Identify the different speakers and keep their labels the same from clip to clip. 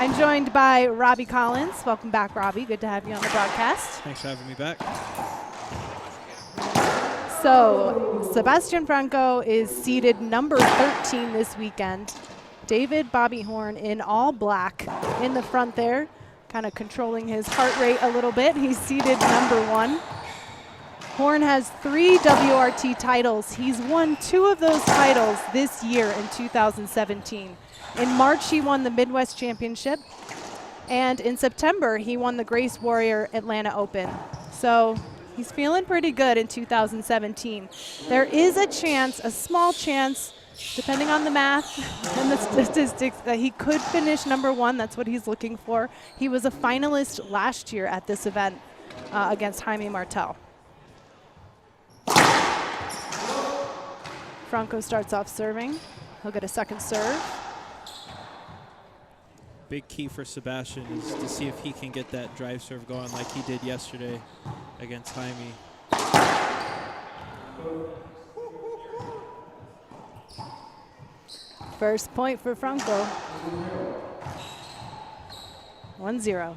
Speaker 1: I'm joined by Robbie Collins. Welcome back, Robbie. Good to have you on the broadcast.
Speaker 2: Thanks for having me back.
Speaker 1: So, Sebastian Franco is seeded number 13 this weekend. David Bobby Horn in all black in the front there, kind of controlling his heart rate a little bit. He's seeded number 1. Horn has 3 WRT titles. He's won 2 of those titles this year in 2017. In March, he won the Midwest Championship, and in September, he won the Grace Warrior Atlanta Open. So he's feeling pretty good in 2017. There is a chance, a small chance, depending on the math and the statistics, that he could finish number 1. That's what he's looking for. He was a finalist last year at this event against Jaime Martel. Franco starts off serving. He'll get a second serve.
Speaker 2: Big key for Sebastian is to see if he can get that drive serve going like he did yesterday against Jaime.
Speaker 1: First point for Franco. 1-0.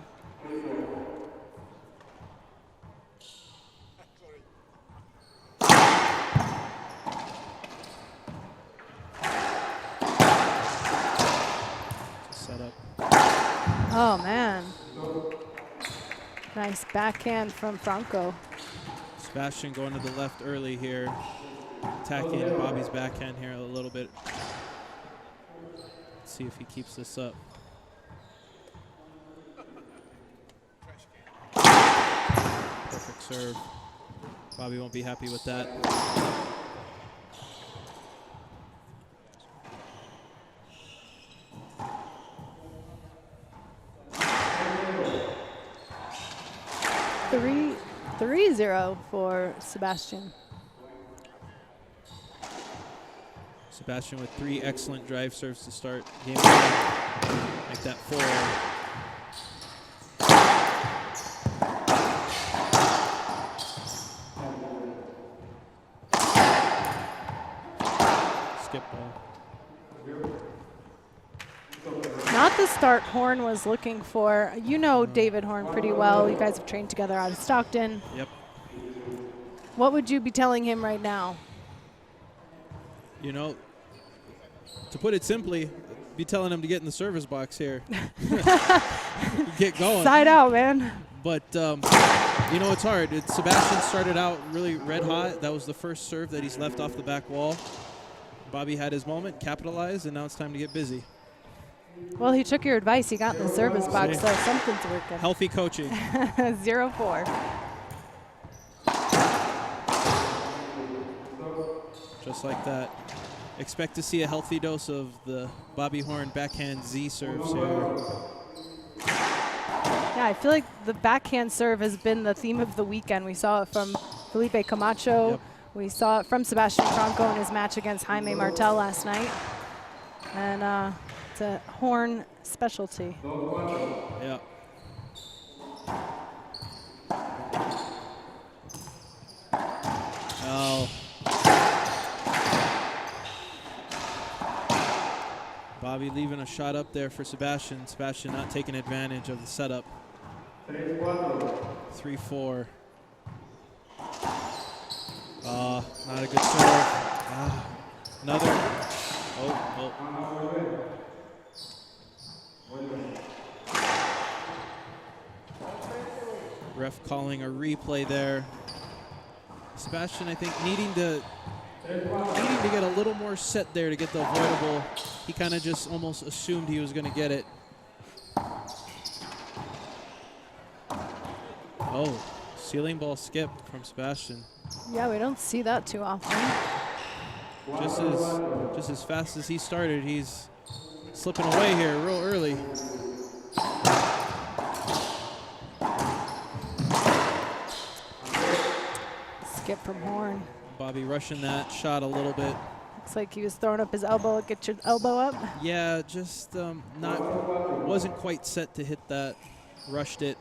Speaker 1: Oh, man. Nice backhand from Franco.
Speaker 2: Sebastian going to the left early here, attacking Bobby's backhand here a little bit. Let's see if he keeps this up. Perfect serve. Bobby won't be happy with that. Three 3-0 for Sebastian. Sebastian with 3 excellent drive serves to start game 1. Like that 4. Skip ball.
Speaker 1: Not the start Horn was looking for. You know David Horn pretty well. You guys have trained together out of Stockton.
Speaker 2: Yep.
Speaker 1: What would you be telling him right now?
Speaker 2: You know, to put it simply, be telling him to get in the service box here. Get going.
Speaker 1: Side out, man.
Speaker 2: But, you know, it's hard. Sebastian started out really red hot. That was the first serve that he's left off the back wall. Bobby had his moment, capitalized, and now it's time to get busy.
Speaker 1: Well, he took your advice. He got in the service box, so something's working.
Speaker 2: Healthy coaching.
Speaker 1: 0-4.
Speaker 2: Just like that. Expect to see a healthy dose of the Bobby Horn backhand Z serves here.
Speaker 1: Yeah, I feel like the backhand serve has been the theme of the weekend. We saw it from Felipe Camacho.
Speaker 2: Yep.
Speaker 1: We saw it from Sebastian Franco in his match against Jaime Martel last night. And it's a Horn specialty.
Speaker 2: Yeah. Oh. Bobby leaving a shot up there for Sebastian. Sebastian not taking advantage of the setup. 3-4. Not a good serve. Another. Oh. Ref calling a replay there. Sebastian, I think, needing to get a little more set there to get the avoidable. He kind of just almost assumed he was going to get it. Oh, ceiling ball skipped from Sebastian.
Speaker 1: Yeah, we don't see that too often.
Speaker 2: Just as fast as he started, he's slipping away here real early.
Speaker 1: Skip from Horn.
Speaker 2: Bobby rushing that shot a little bit.
Speaker 1: Looks like he was throwing up his elbow. Get your elbow up.
Speaker 2: Yeah, just wasn't quite set to hit that. Rushed it.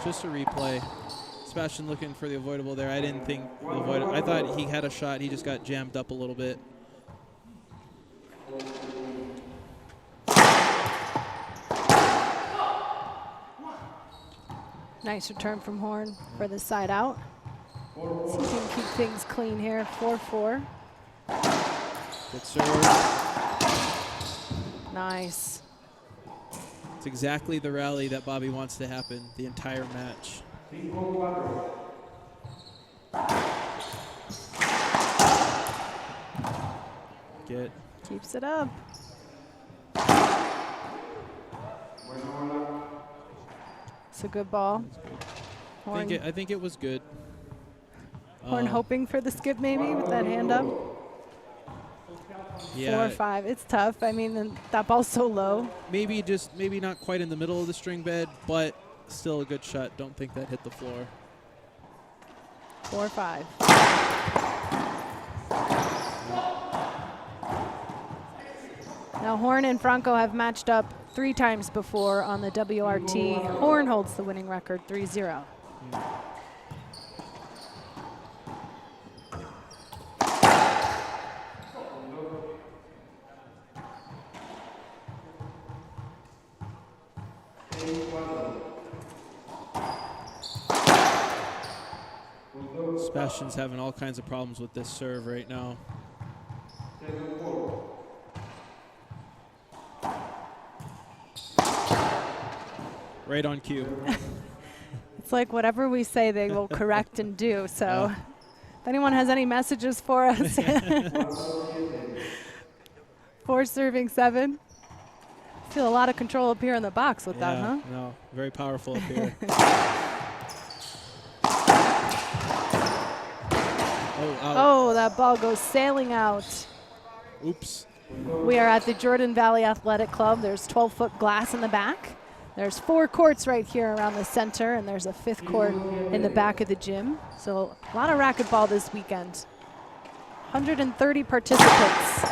Speaker 2: Just a replay. Sebastian looking for the avoidable there. I didn't think avoidable. I thought he had a shot. He just got jammed up a little bit.
Speaker 1: Nice return from Horn for the side out. See if he can keep things clean here. 4-4.
Speaker 2: Good serve.
Speaker 1: Nice.
Speaker 2: It's exactly the rally that Bobby wants to happen the entire match. Get.
Speaker 1: Keeps it up. It's a good ball. Horn,
Speaker 2: I think it was good.
Speaker 1: Horn hoping for the skip maybe with that hand up.
Speaker 2: Yeah.
Speaker 1: 4-5. It's tough. I mean, that ball's so low.
Speaker 2: Maybe not quite in the middle of the string bed, but still a good shot. Don't think that hit the floor.
Speaker 1: 4-5. Now Horn and Franco have matched up 3 times before on the WRT. Horn holds the winning record, 3-0.
Speaker 2: Sebastian's having all kinds of problems with this serve right now. Right on cue.
Speaker 1: It's like whatever we say, they will correct and do. So if anyone has any messages for us. 4 serving 7. Feel a lot of control up here in the box with that, huh?
Speaker 2: No, very powerful up here.
Speaker 1: Oh, that ball goes sailing out.
Speaker 2: Oops.
Speaker 1: We are at the Jordan Valley Athletic Club. There's 12-foot glass in the back. There's 4 courts right here around the center, and there's a 5th court in the back of the gym. So a lot of racquetball this weekend. 130 participants.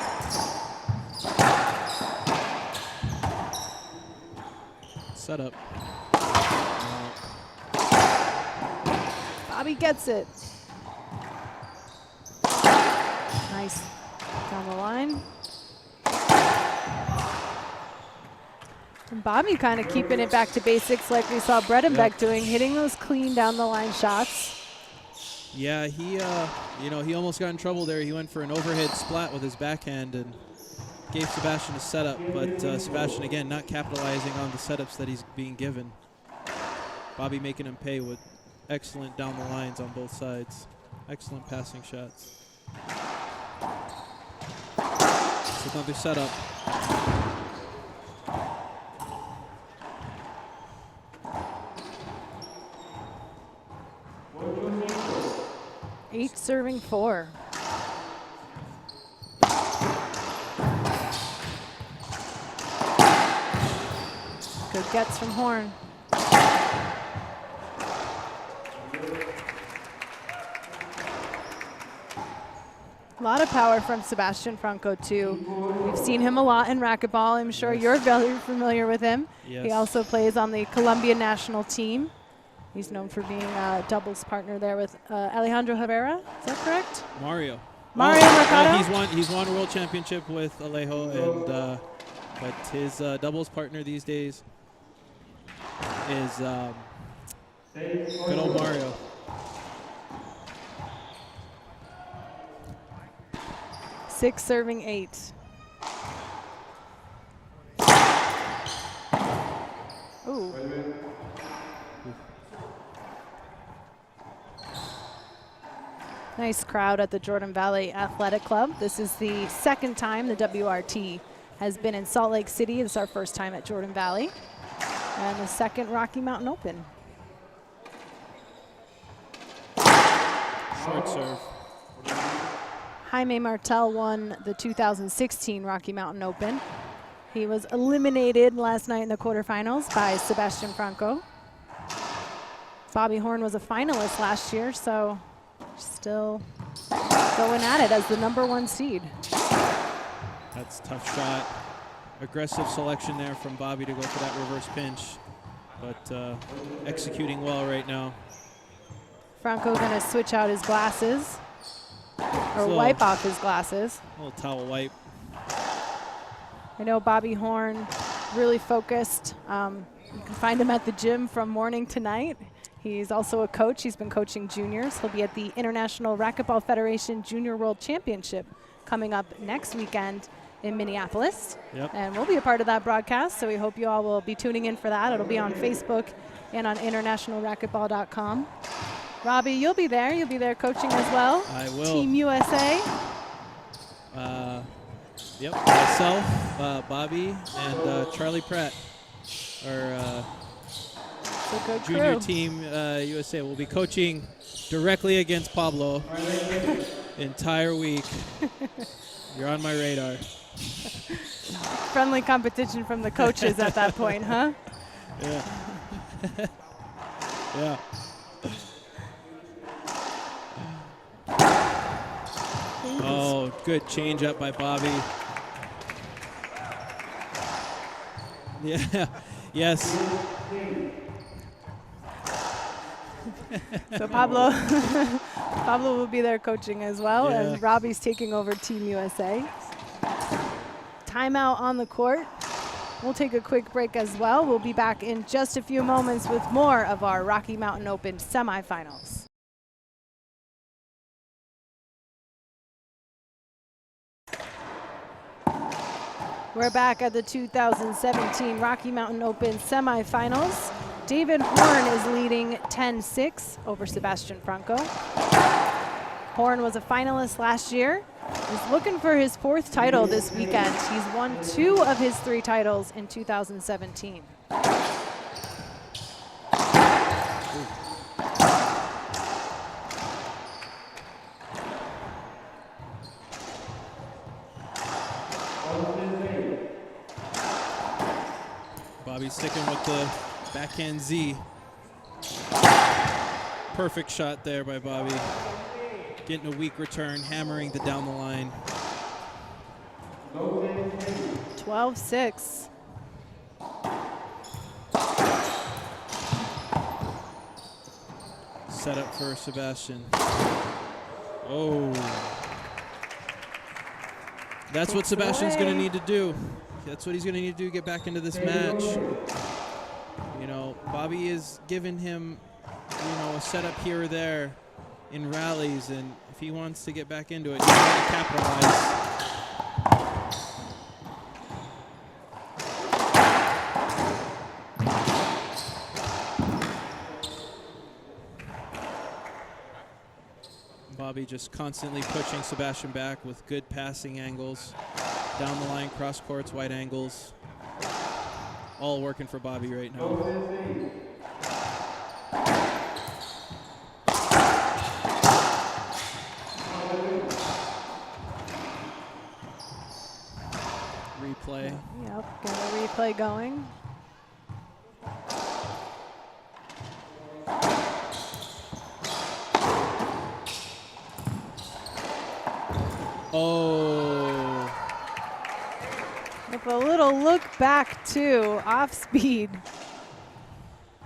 Speaker 2: Set up.
Speaker 1: Bobby gets it. Nice. Down the line. And Bobby kind of keeping it back to basics like we saw Bredenbeck doing, hitting those clean down the line shots.
Speaker 2: Yeah, he almost got in trouble there. He went for an overhead splat with his backhand and gave Sebastian a setup, but Sebastian, again, not capitalizing on the setups that he's being given. Bobby making him pay with excellent down the lines on both sides. Excellent passing shots. It's another setup.
Speaker 1: Eight serving 4. Good gets from Horn. A lot of power from Sebastian Franco, too. We've seen him a lot in racquetball. I'm sure you're very familiar with him.
Speaker 2: Yes.
Speaker 1: He also plays on the Colombian national team. He's known for being a doubles partner there with Alejandro Herrera. Is that correct?
Speaker 2: Mario
Speaker 1: Mercado?
Speaker 2: He's won a world championship with Alejo, and but his doubles partner these days is good old Mario.
Speaker 1: Six serving 8. Ooh. Nice crowd at the Jordan Valley Athletic Club. This is the 2nd time the WRT has been in Salt Lake City. This is our first time at Jordan Valley. And the 2nd Rocky Mountain Open.
Speaker 2: Short serve.
Speaker 1: Jaime Martel won the 2016 Rocky Mountain Open. He was eliminated last night in the quarterfinals by Sebastian Franco. Bobby Horn was a finalist last year, so still going at it as the #1 seed.
Speaker 2: That's a tough shot. Aggressive selection there from Bobby to go for that reverse pinch. but executing well right now.
Speaker 1: Franco gonna switch out his glasses, or
Speaker 2: So,
Speaker 1: wipe off his glasses.
Speaker 2: A little towel wipe.
Speaker 1: I know Bobby Horn really focused. You can find him at the gym from morning to night. He's also a coach. He's been coaching juniors. He'll be at the International Racquetball Federation Junior World Championship coming up next weekend in Minneapolis.
Speaker 2: Yep.
Speaker 1: And we'll be a part of that broadcast, so we hope you all will be tuning in for that. It'll be on Facebook and on internationalracquetball.com. Robbie, you'll be there. You'll be there coaching as well.
Speaker 2: I will.
Speaker 1: Team USA.
Speaker 2: Yep, myself, Bobby, and Charlie Pratt, our
Speaker 1: So good
Speaker 2: junior
Speaker 1: crew.
Speaker 2: team USA. Will be coaching directly against Pablo entire week. You're on my radar.
Speaker 1: Friendly competition from the coaches at that point, huh?
Speaker 2: Yeah. Yeah. Oh, good change up by Bobby. Yeah. Yes.
Speaker 1: So Pablo Pablo will be there coaching as well,
Speaker 2: Yeah.
Speaker 1: and Robbie's taking over Team USA. Timeout on the court. We'll take a quick break as well. We'll be back in just a few moments with more of our Rocky Mountain Open semifinals. We're back at the 2017 Rocky Mountain Open semifinals. David Horn is leading 10-6 over Sebastian Franco. Horn was a finalist last year. He's looking for his 4th title this weekend. He's won 2 of his 3 titles in 2017.
Speaker 2: Bobby sticking with the backhand Z. Perfect shot there by Bobby. Getting a weak return, hammering the down the line.
Speaker 1: 12-6.
Speaker 2: Set up for Sebastian. Oh. That's what Sebastian's going to need to do. That's what he's going to need to do to get back into this match. You know, Bobby is giving him, a setup here or there in rallies, and if he wants to get back into it, he's got to capitalize. Bobby just constantly pushing Sebastian back with good passing angles. Down the line, cross courts, wide angles. All working for Bobby right now. Replay.
Speaker 1: Yep, got a replay going.
Speaker 2: Oh.
Speaker 1: With a little look back too, off speed.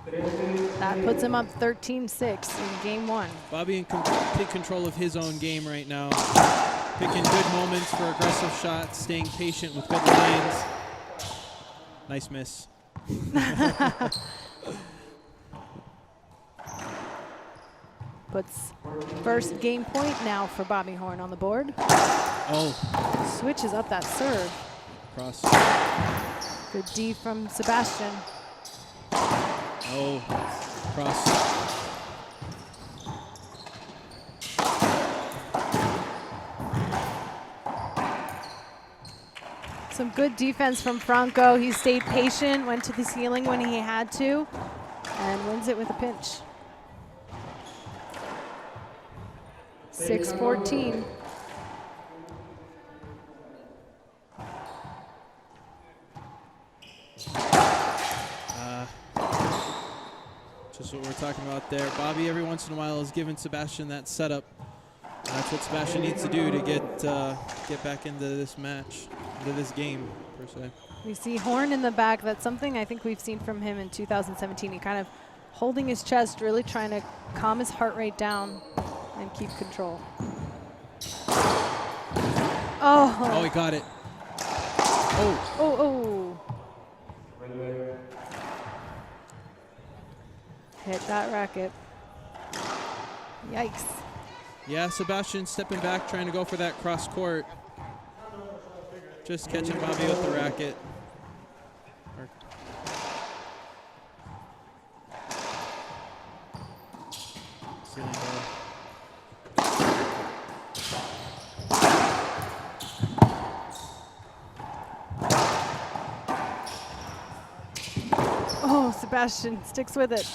Speaker 1: That puts him up 13-6 in game 1.
Speaker 2: Bobby in complete control of his own game right now. Picking good moments for aggressive shots, staying patient with good lines. Nice miss.
Speaker 1: Puts first game point now for Bobby Horn on the board.
Speaker 2: Oh,
Speaker 1: Switches up that serve.
Speaker 2: cross.
Speaker 1: Good D from Sebastian.
Speaker 2: Oh, cross.
Speaker 1: Some good defense from Franco. He stayed patient, went to the ceiling when he had to, and wins it with a pinch. 6-14.
Speaker 2: Just what we're talking about there. Bobby every once in a while is giving Sebastian that setup. That's what Sebastian needs to do to get back into this match, into this game, per se.
Speaker 1: We see Horn in the back. That's something I think we've seen from him in 2017. He kind of holding his chest, really trying to calm his heart rate down and keep control.
Speaker 2: Oh, he got it. Oh.
Speaker 1: Oh. Hit that racket. Yikes.
Speaker 2: Yeah, Sebastian stepping back, trying to go for that cross court. Just catching Bobby with the racket.
Speaker 1: Oh, Sebastian sticks with it.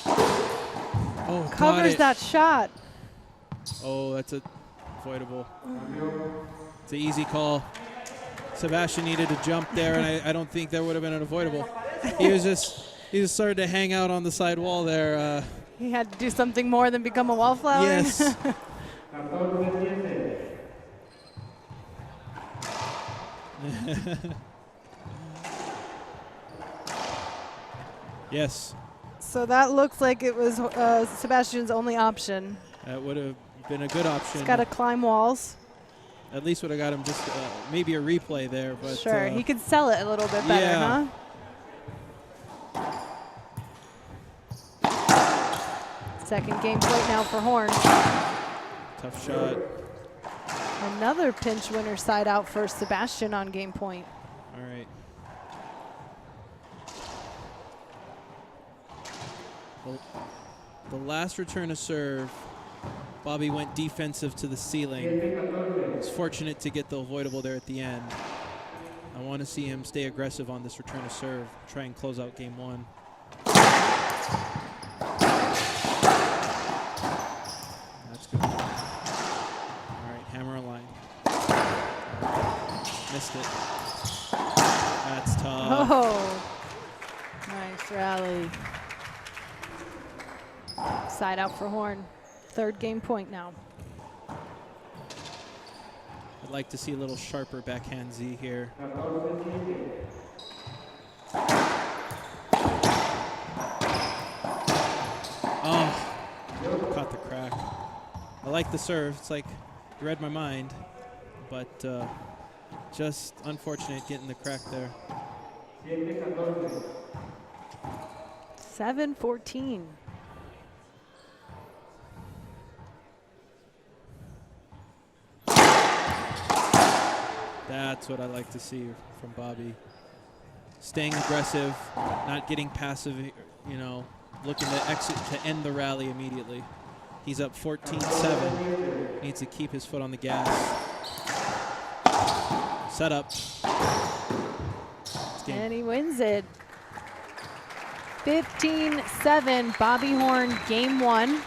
Speaker 2: Oh,
Speaker 1: covers that shot.
Speaker 2: Oh, that's avoidable. It's an easy call. Sebastian needed to jump there, and I don't think there would have been an avoidable. He just started to hang out on the side wall there.
Speaker 1: He had to do something more than become a wallflower.
Speaker 2: Yes. Yes.
Speaker 1: So that looks like it was Sebastian's only option.
Speaker 2: That would have been a good option.
Speaker 1: He's got to climb walls.
Speaker 2: At least would have got him just maybe a replay there, but
Speaker 1: sure, he could sell it a little bit better,
Speaker 2: yeah.
Speaker 1: Huh? Second game point now for Horn.
Speaker 2: Tough shot.
Speaker 1: Another pinch winner side out for Sebastian on game point.
Speaker 2: All right. Well, the last return to serve, Bobby went defensive to the ceiling. He was fortunate to get the avoidable there at the end. I want to see him stay aggressive on this return to serve, try and close out game one. That's good. All right, hammer a line. Missed it. That's tough.
Speaker 1: Oh, nice rally. Side out for Horn. Third game point now.
Speaker 2: I'd like to see a little sharper backhand Z here. Oh, caught the crack. I like the serve. It's like you read my mind, but just unfortunate getting the crack there.
Speaker 1: 7-14.
Speaker 2: That's what I like to see from Bobby. Staying aggressive, not getting passive, you know, looking to exit to end the rally immediately. He's up 14-7. Needs to keep his foot on the gas. Set up.
Speaker 1: And he wins it. 15-7, Bobby Horn, game one.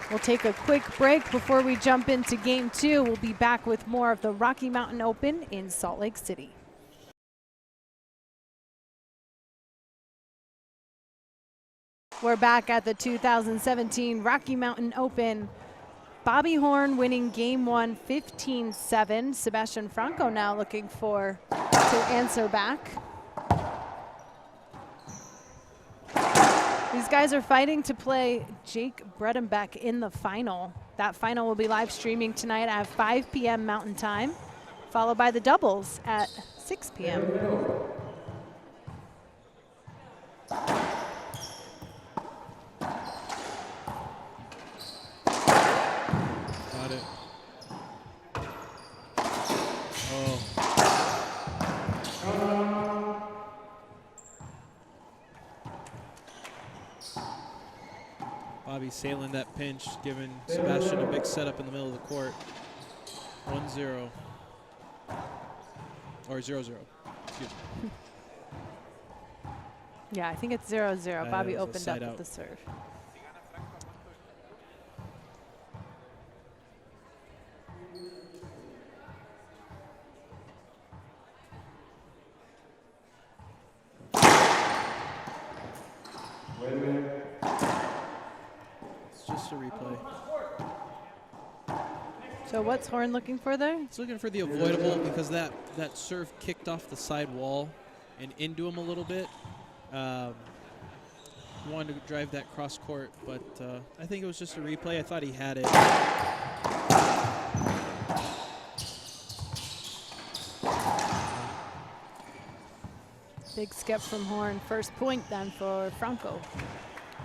Speaker 1: We'll take a quick break before we jump into game two. We'll be back with more of the Rocky Mountain Open in Salt Lake City. We're back at the 2017 Rocky Mountain Open. Bobby Horn winning game one, 15-7. Sebastian Franco now looking to answer back. These guys are fighting to play Jake Bredenbeck in the final. That final will be live streaming tonight at 5 p.m. Mountain Time, followed by the doubles at 6 p.m.
Speaker 2: Got it. Oh. Bobby sailing that pinch, giving Sebastian a big setup in the middle of the court. 1-0. Or 0-0. Excuse me.
Speaker 1: Yeah, I think it's 0-0. Bobby opened up with the serve.
Speaker 2: Just a replay.
Speaker 1: So what's Horn looking for there?
Speaker 2: It's looking for the avoidable because that serve kicked off the side wall. and into him a little bit. Wanted to drive that cross court, but I think it was just a replay. I thought he had it.
Speaker 1: Big skip from Horn. First point then for Franco.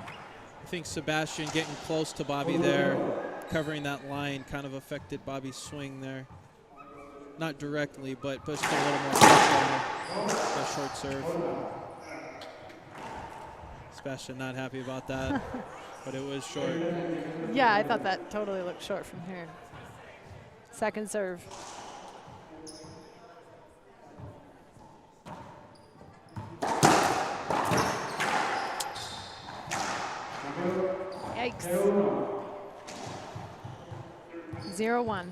Speaker 2: I think Sebastian getting close to Bobby there, covering that line, kind of affected Bobby's swing there. Not directly, but just put a little more pressure on that short serve. Sebastian not happy about that, but it was short.
Speaker 1: Yeah, I thought that totally looked short from here. Second serve. Yikes. 0-1.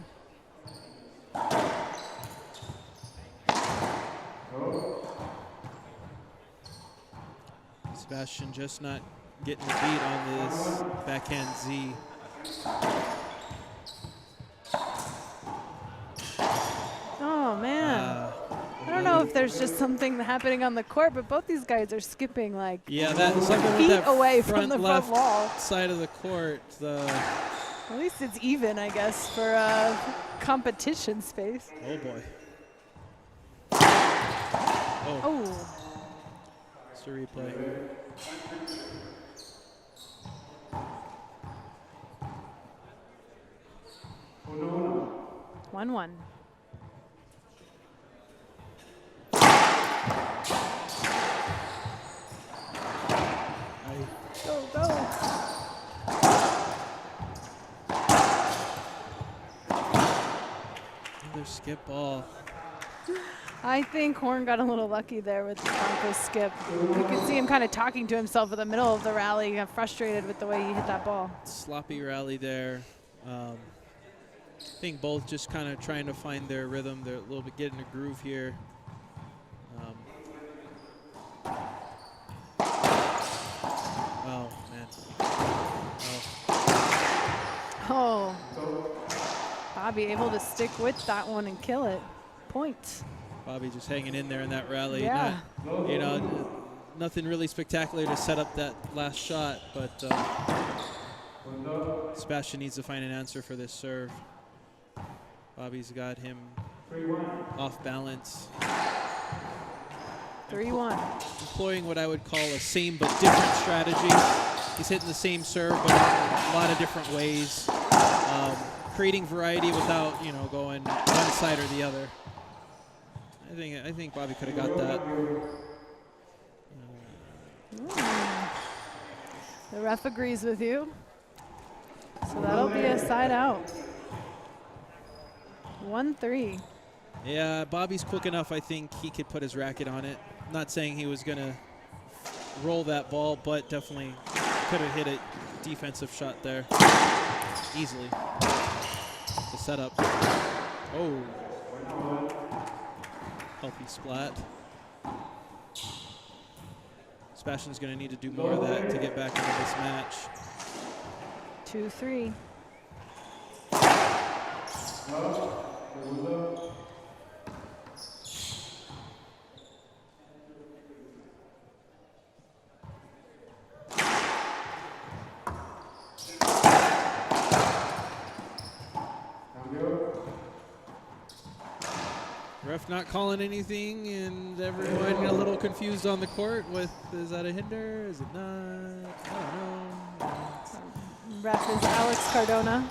Speaker 2: Sebastian just not getting the beat on this backhand Z.
Speaker 1: Oh, man. I don't know if there's just something happening on the court, but both these guys are skipping like
Speaker 2: Yeah, that's something with
Speaker 1: feet
Speaker 2: that
Speaker 1: away from the front
Speaker 2: left
Speaker 1: wall.
Speaker 2: side of the court.
Speaker 1: At least it's even, I guess, for competition space.
Speaker 2: Oh boy.
Speaker 1: Oh.
Speaker 2: It's a replay.
Speaker 1: Oh. 1-1. Go, go.
Speaker 2: Another skip ball.
Speaker 1: I think Horn got a little lucky there with the Franco skip. You could see him kind of talking to himself in the middle of the rally, got frustrated with the way he hit that ball.
Speaker 2: Sloppy rally there. I think both just kind of trying to find their rhythm. They're a little bit getting a groove here. Oh, man.
Speaker 1: Oh. Bobby able to stick with that one and kill it. Point.
Speaker 2: Bobby just hanging in there in that rally.
Speaker 1: Yeah.
Speaker 2: Nothing really spectacular to set up that last shot, but Sebastian needs to find an answer for this serve. Bobby's got him off balance.
Speaker 1: 3-1.
Speaker 2: Employing what I would call a same but different strategy. He's hitting the same serve, but in a lot of different ways. Creating variety without, going one side or the other. I think Bobby could have got that.
Speaker 1: The ref agrees with you. So that'll be a side out. 1-3.
Speaker 2: Yeah, Bobby's quick enough. I think he could put his racket on it. Not saying he was going to roll that ball, but definitely could have hit a defensive shot there easily. The setup. Oh. Healthy splat. Sebastian's going to need to do more of that to get back into this match.
Speaker 1: 2-3.
Speaker 2: Ref not calling anything, and everyone a little confused on the court with, is that a hinder? Is it not? I don't know.
Speaker 1: Ref is Alex Cardona.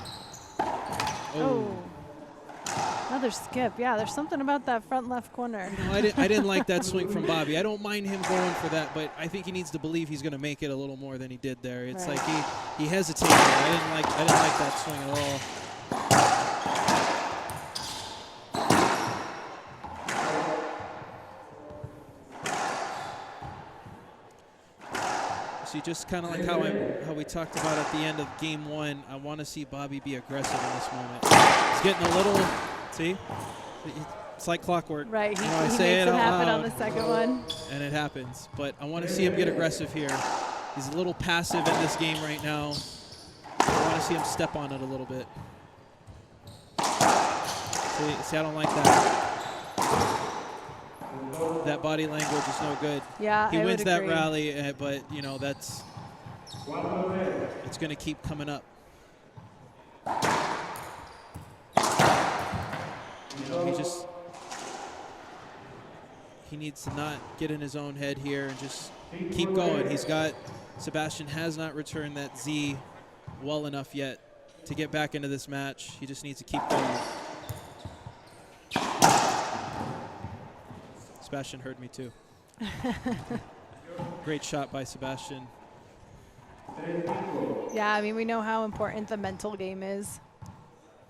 Speaker 2: Oh.
Speaker 1: Another skip. Yeah, there's something about that front left corner.
Speaker 2: I didn't like that swing from Bobby. I don't mind him going for that, but I think he needs to believe he's going to make it a little more than he did there. It's
Speaker 1: right.
Speaker 2: like he hesitated. I didn't like that swing at all. See, just kind of like how we talked about at the end of game one, I want to see Bobby be aggressive in this moment. He's getting a little, see? It's like clockwork.
Speaker 1: Right, he
Speaker 2: I
Speaker 1: makes
Speaker 2: say
Speaker 1: it happen
Speaker 2: loud,
Speaker 1: on the second one.
Speaker 2: and it happens. But I want to see him get aggressive here. He's a little passive in this game right now. I want to see him step on it a little bit. See, I don't like that. that body language is no good.
Speaker 1: Yeah,
Speaker 2: He
Speaker 1: I
Speaker 2: wins
Speaker 1: would
Speaker 2: that
Speaker 1: agree.
Speaker 2: rally, but you know it's going to keep coming up. You know, he needs to not get in his own head here and just keep going. Sebastian has not returned that Z well enough yet to get back into this match. He just needs to keep going. Sebastian heard me too. Great shot by Sebastian.
Speaker 1: Yeah, I mean, we know how important the mental game is.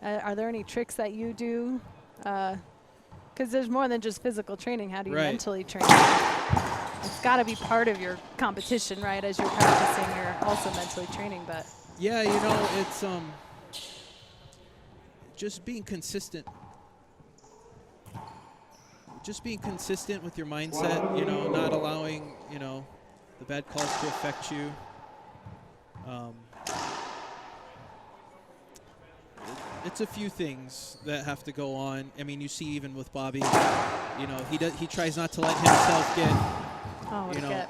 Speaker 1: Are there any tricks that you do? Because there's more than just physical training. How do you mentally train? It's got to be part of your competition, right? As you're practicing, you're also mentally training. But
Speaker 2: yeah, you know, it's just being consistent. Just being consistent with your mindset. You know, not allowing the bad calls to affect you. It's a few things that have to go on. I mean, you see even with Bobby, you know, he tries not to let himself get,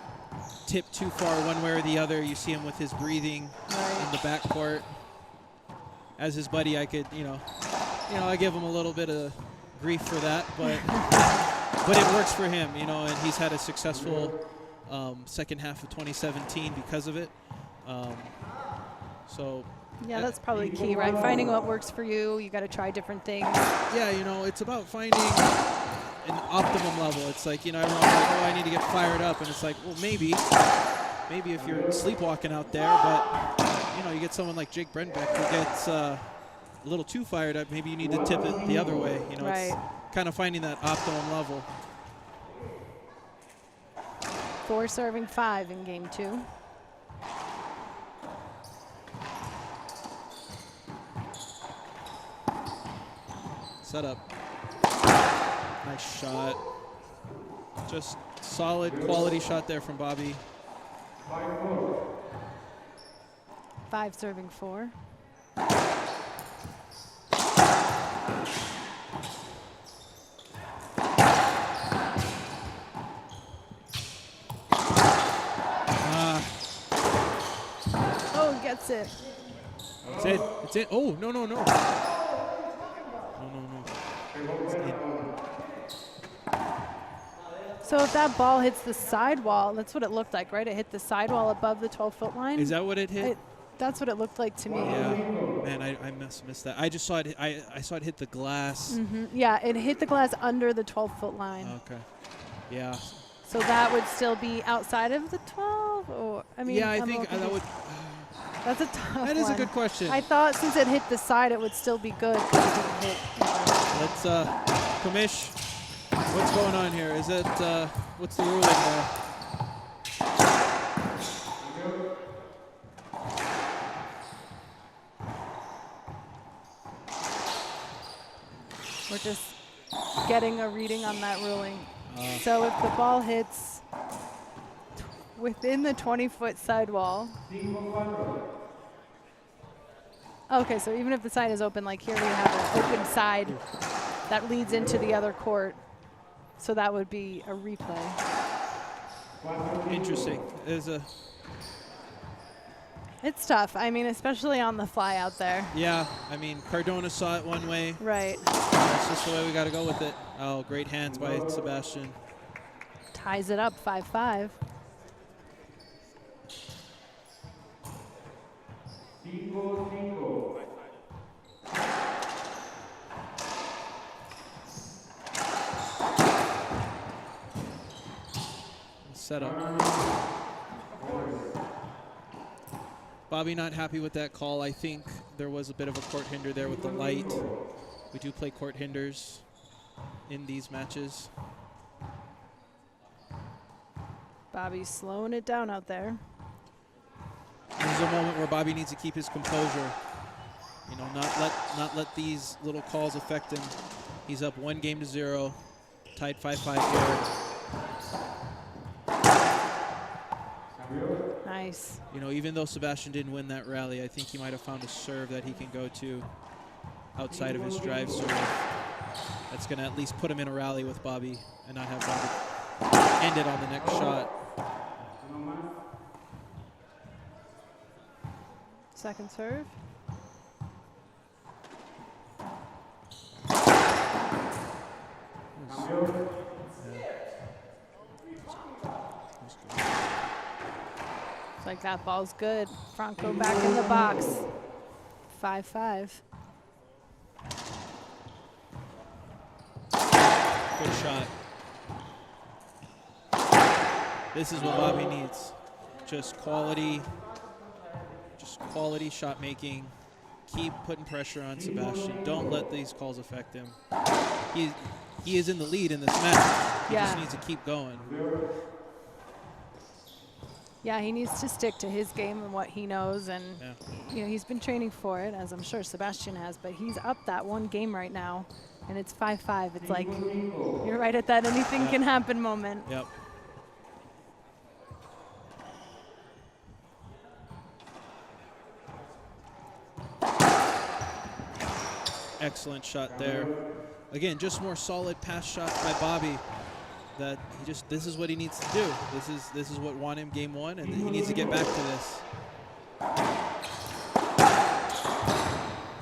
Speaker 2: tip too far one way or the other. You see him with his breathing in the backcourt. As his buddy, I could, I give him a little bit of grief for that, but it works for him, and he's had a successful second half of 2017 because of it.
Speaker 1: Yeah, that's probably key, right? Finding what works for you. You got to try different things.
Speaker 2: Yeah, it's about finding an optimum level. It's like, everyone's like, oh, I need to get fired up. And it's like, well, maybe if you're sleepwalking out there, but, you get someone like Jake Brenbeck who gets a little too fired up. Maybe you need to tip it the other way. It's kind of finding that optimum level.
Speaker 1: 4 serving 5 in game 2.
Speaker 2: Set up. Nice shot. Just solid quality shot there from Bobby.
Speaker 1: 5 serving 4. Oh, gets it.
Speaker 2: It's it. It's it. Oh, no. No.
Speaker 1: So if that ball hits the sidewall, that's what it looked like, right? It hit the sidewall above the 12-foot line.
Speaker 2: Is that what it hit?
Speaker 1: That's what it looked like to me.
Speaker 2: Yeah. Man, I missed that. I just saw it. I saw it hit the glass.
Speaker 1: Mm-hmm. Yeah, it hit the glass under the 12-foot line.
Speaker 2: Okay. Yeah.
Speaker 1: So that would still be outside of the 12? Or, I mean,
Speaker 2: yeah, I think that would.
Speaker 1: That's a tough one.
Speaker 2: That is a good question.
Speaker 1: I thought since it hit the side, it would still be good.
Speaker 2: Let's, Kamish, what's going on here? Is it, what's the ruling there?
Speaker 1: We're just getting a reading on that ruling. So if the ball hits within the 20-foot sidewall. Okay, so even if the side is open, like here we have an open side that leads into the other court. So that would be a replay.
Speaker 2: Interesting.
Speaker 1: It's tough. I mean, especially on the fly out there.
Speaker 2: Yeah, I mean, Cardona saw it one way.
Speaker 1: Right.
Speaker 2: That's just the way we got to go with it. Oh, great hands by Sebastian.
Speaker 1: Ties it up 5-5.
Speaker 2: Set up. Bobby not happy with that call. I think there was a bit of a court hinder there with the light. We do play court hinders in these matches.
Speaker 1: Bobby's slowing it down out there.
Speaker 2: This is a moment where Bobby needs to keep his composure. Not let these little calls affect him. He's up 1-0, tied 5-5 here.
Speaker 1: Nice.
Speaker 2: Even though Sebastian didn't win that rally, I think he might have found a serve that he can go to outside of his drive serve. That's going to at least put him in a rally with Bobby and not have Bobby end it on the next shot.
Speaker 1: Second serve. It's like that ball's good. Franco back in the box. 5-5.
Speaker 2: Good shot. This is what Bobby needs. Just quality shot making. Keep putting pressure on Sebastian. Don't let these calls affect him. He is in the lead in this match. He just needs to keep going.
Speaker 1: Yeah, he needs to stick to his game and what he knows, and you know, he's been training for it, as I'm sure Sebastian has, but he's up that one game right now, and it's 5-5. It's like, you're right at that anything can happen moment.
Speaker 2: Yep. Excellent shot there. Again, just more solid pass shots by Bobby. That this is what he needs to do. This is what won him game one, and he needs to get back to this.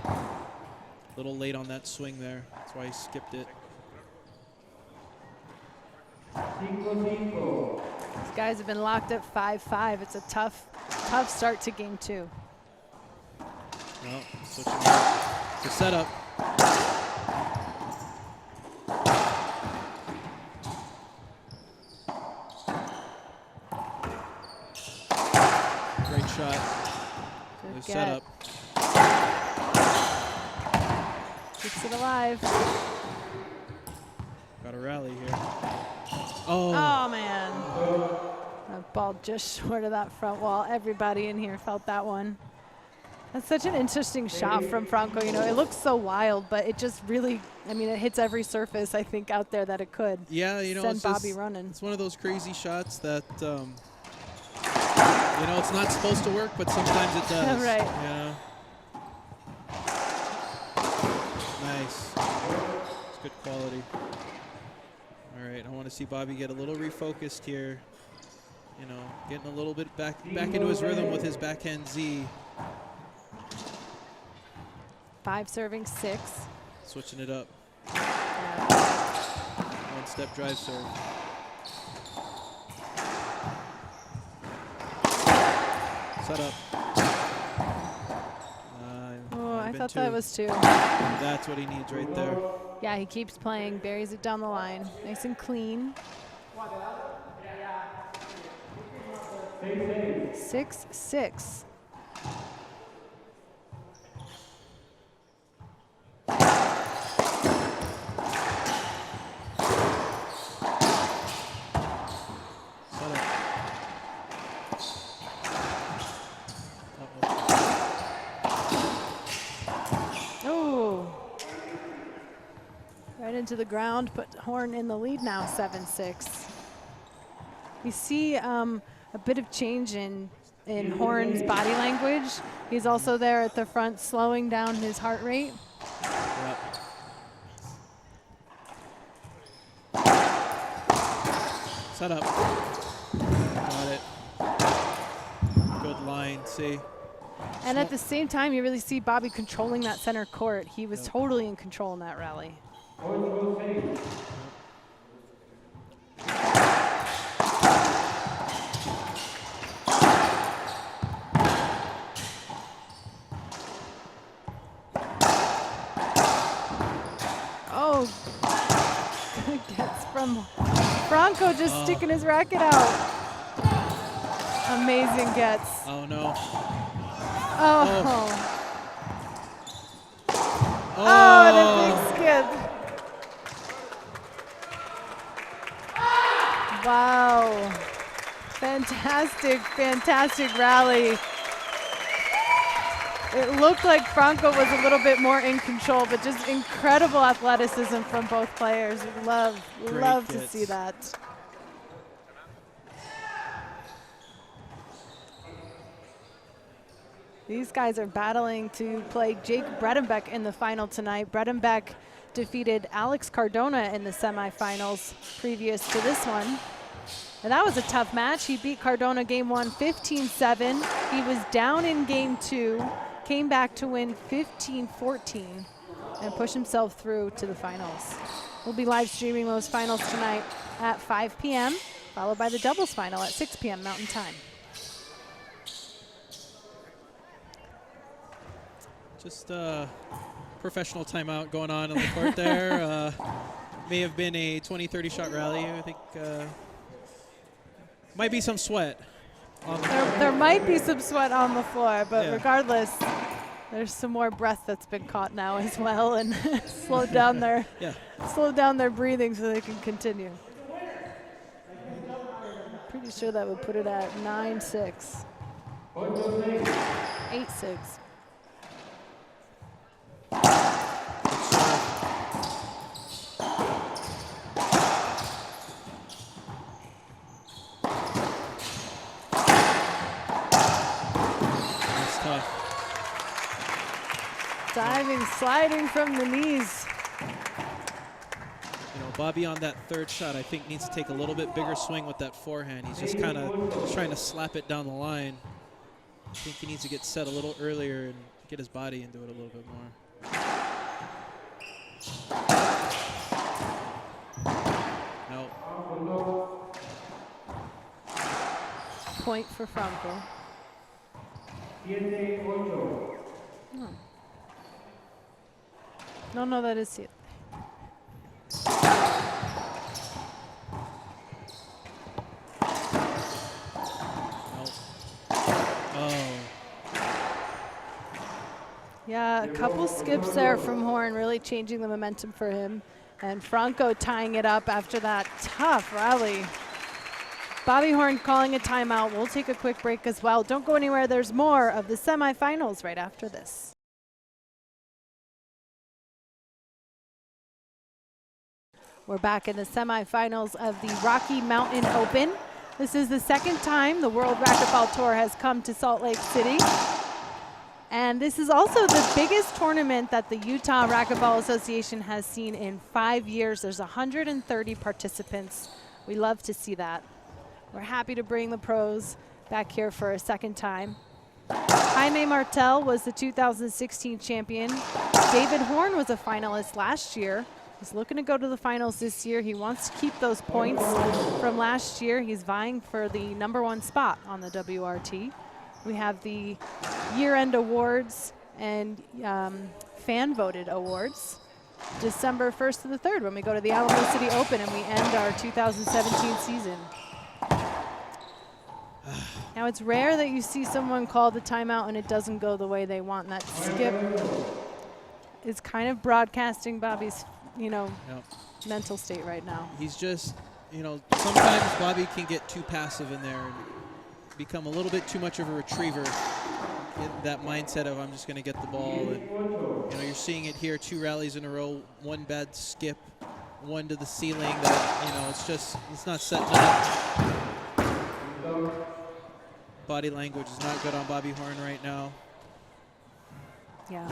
Speaker 2: A little late on that swing there. That's why he skipped it.
Speaker 1: These guys have been locked at 5-5. It's a tough start to game two.
Speaker 2: Well, switching up. The setup. Great shot. Good setup.
Speaker 1: Keeps it alive.
Speaker 2: Got a rally here. Oh.
Speaker 1: Oh, man. That ball just short of that front wall. Everybody in here felt that one. That's such an interesting shot from Franco. You know, it looks so wild, but it just really, I mean, it hits every surface, I think, out there that it could.
Speaker 2: Yeah, you know,
Speaker 1: send Bobby running.
Speaker 2: It's one of those crazy shots that, you know, it's not supposed to work, but sometimes it does.
Speaker 1: Right.
Speaker 2: Yeah. Nice. It's good quality. All right, I want to see Bobby get a little refocused here. You know, getting a little bit back into his rhythm with his backhand Z.
Speaker 1: 5 serving 6.
Speaker 2: Switching it up. One-step drive serve. Set up.
Speaker 1: Oh, I thought that was 2.
Speaker 2: That's what he needs right there.
Speaker 1: Yeah, he keeps playing, buries it down the line. Nice and clean. 6-6. Into the ground, put Horn in the lead now, 7-6. You see a bit of change in Horn's body language. He's also there at the front, slowing down his heart rate.
Speaker 2: Yep. Set up. Got it. Good line, see.
Speaker 1: And at the same time, you really see Bobby controlling that center court. He was totally in control in that rally. Oh, good gets from Franco, just sticking his racket out. Amazing gets.
Speaker 2: Oh no.
Speaker 1: Oh. Oh, and a big skip. Wow. Fantastic, fantastic rally. It looked like Franco was a little bit more in control, but just incredible athleticism from both players. Love to see that. These guys are battling to play Jake Bredenbeck in the final tonight. Bredenbeck defeated Alex Cardona in the semifinals previous to this one. And that was a tough match. He beat Cardona game 1 15-7. He was down in game 2, came back to win 15-14 and push himself through to the finals. We'll be live streaming those finals tonight at 5 p.m., followed by the doubles final at 6 p.m. Mountain Time.
Speaker 2: Just professional timeout going on the court there. May have been a 20-30 shot rally. I think might be some sweat.
Speaker 1: There might be some sweat on the floor, but
Speaker 2: yeah.
Speaker 1: Regardless, there's some more breath that's been caught now as well, and slowed down their breathing so they can continue. Pretty sure that would put it at 9-6, 8-6. Diving, sliding from the knees.
Speaker 2: You know, Bobby on that third shot, I think, needs to take a little bit bigger swing with that forehand. He's just kind of trying to slap it down the line. I think he needs to get set a little earlier and get his body into it a little bit more. No.
Speaker 1: Point for Franco. No, that is it. Yeah, a couple skips there from Horn, really changing the momentum for him. And Franco tying it up after that tough rally. Bobby Horn calling a timeout. We'll take a quick break as well. Don't go anywhere. There's more of the semifinals right after this. We're back in the semifinals of the Rocky Mountain Open. This is the second time the World Racquetball Tour has come to Salt Lake City. And this is also the biggest tournament that the Utah Racquetball Association has seen in 5 years. There's 130 participants. We love to see that. We're happy to bring the pros back here for a second time. Jaime Martel was the 2016 champion. David Horn was a finalist last year. He's looking to go to the finals this year. He wants to keep those points from last year. He's vying for the #1 spot on the WRT. We have the year-end awards and fan-voted awards December 1st to the 3rd when we go to the Alamo City Open and we end our 2017 season. Now, it's rare that you see someone call the timeout and it doesn't go the way they want. That skip is kind of broadcasting Bobby's, mental state right now.
Speaker 2: He's just, sometimes Bobby can get too passive in there and become a little bit too much of a retriever. In that mindset of I'm just going to get the ball. And, you're seeing it here, 2 rallies in a row, 1 bad skip, 1 to the ceiling. That it's not setting up. Body language is not good on Bobby Horn right now.
Speaker 1: Yeah.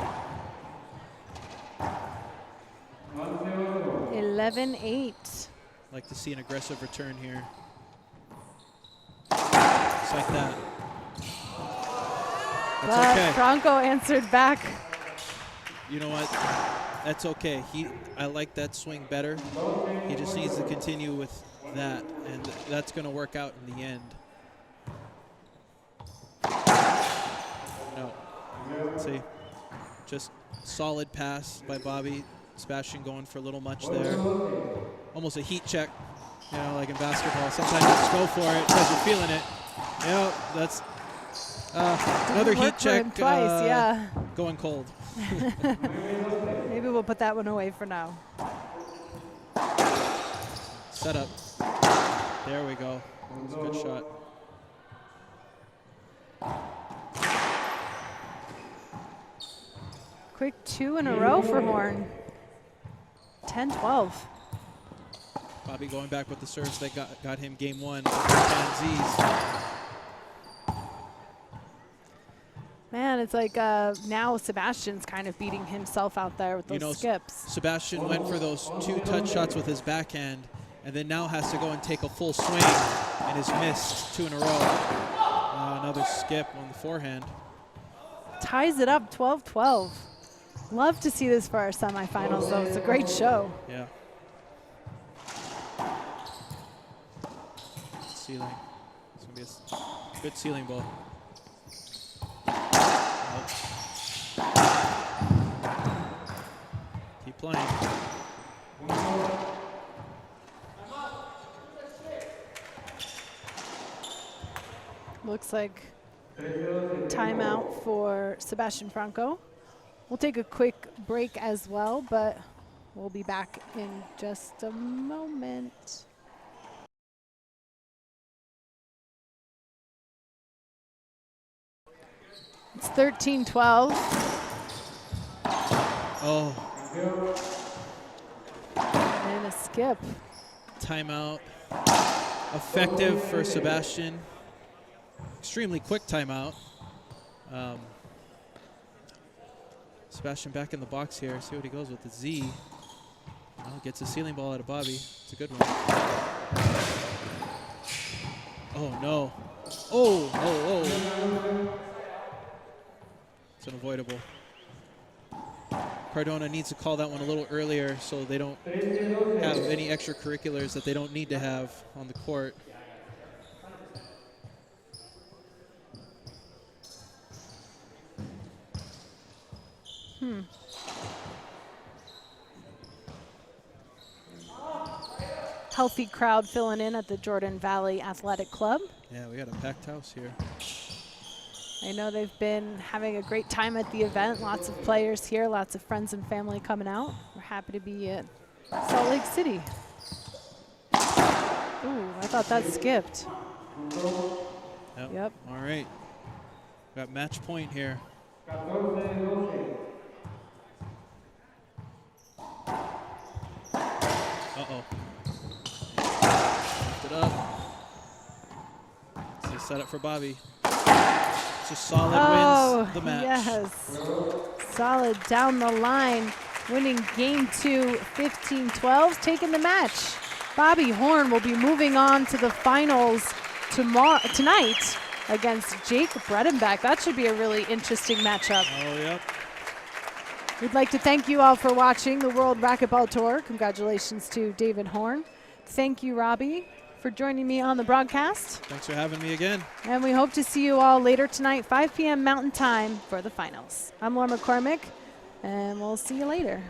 Speaker 1: 11-8.
Speaker 2: Like to see an aggressive return here. Just like that. That's okay.
Speaker 1: Franco answered back.
Speaker 2: You know what? That's okay. I like that swing better. He just needs to continue with that, and that's going to work out in the end. No. See? Just solid pass by Bobby. Sebastian going for a little much there. Almost a heat check, like in basketball. Sometimes you just go for it because you're feeling it. That's another heat check.
Speaker 1: Twice, yeah.
Speaker 2: Going cold.
Speaker 1: Maybe we'll put that one away for now.
Speaker 2: Set up. There we go. That's a good shot.
Speaker 1: Quick 2 in a row for Horn. 10-12.
Speaker 2: Bobby going back with the serves that got him game 1.
Speaker 1: Man, it's like now Sebastian's kind of beating himself out there with those skips.
Speaker 2: Sebastian went for those 2 touch shots with his backhand and then now has to go and take a full swing and has missed 2 in a row. Another skip on the forehand.
Speaker 1: Ties it up 12-12. Love to see this for our semifinals, though. It's a great show.
Speaker 2: Yeah. Ceiling. It's going to be a good ceiling ball. Nope. Keep playing.
Speaker 1: Looks like timeout for Sebastian Franco. We'll take a quick break as well, but we'll be back in just a moment. It's 13-12.
Speaker 2: Oh.
Speaker 1: And a skip.
Speaker 2: Timeout. Effective for Sebastian. Extremely quick timeout. Sebastian back in the box here. See what he goes with the Z. Well, gets a ceiling ball out of Bobby. It's a good one. Oh, no. Oh. It's unavoidable. Cardona needs to call that one a little earlier so they don't have any extracurriculars that they don't need to have on the court.
Speaker 1: Healthy crowd filling in at the Jordan Valley Athletic Club.
Speaker 2: Yeah, we got a packed house here.
Speaker 1: I know they've been having a great time at the event. Lots of players here, lots of friends and family coming out. We're happy to be at Salt Lake City. Ooh, I thought that skipped.
Speaker 2: Yep. All right. Got match point here. Uh-oh. Lift it up. It's a setup for Bobby. Just solid wins the match.
Speaker 1: Yes. Solid down the line, winning game 2, 15-12, taking the match. Bobby Horn will be moving on to the finals tonight against Jake Bredenbeck. That should be a really interesting matchup.
Speaker 2: Oh, yep.
Speaker 1: We'd like to thank you all for watching the World Racquetball Tour. Congratulations to David Horn. Thank you, Robbie, for joining me on the broadcast.
Speaker 2: Thanks for having me again.
Speaker 1: And we hope to see you all later tonight, 5 p.m. Mountain Time for the finals. I'm Laura McCormick, and we'll see you later.